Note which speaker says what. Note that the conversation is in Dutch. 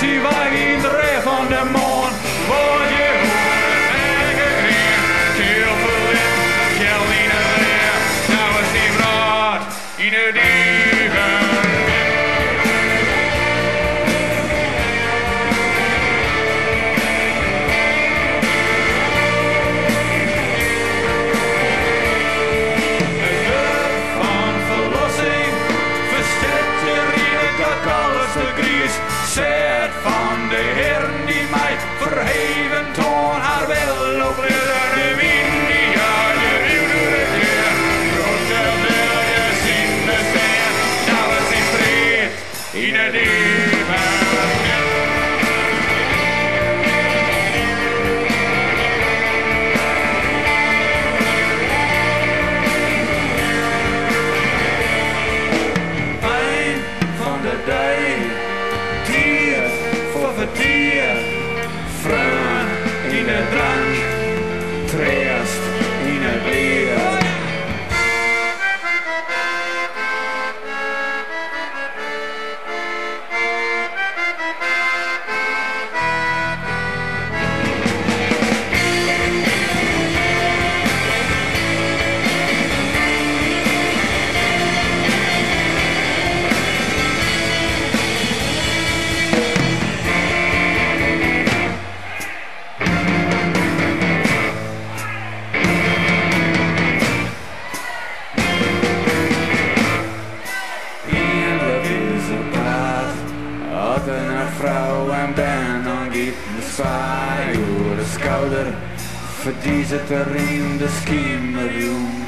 Speaker 1: zie wij in de rij van de maan. Wat je hoort, eigen green. Heel verlicht, geld in het leer. Nou is die raad in het dieven. Zet van de heren die mij verheven toon haar wel op de wind die uit de ruwere keer. Grote wiljes in de steen, nou is in vrede in het leven. Eind van de dag. Dier, vreun in het drank, treest in het leer. Een vrouw en ben dan giet me zwaai door de schouder. Verdiezen er in de schimmerjoen.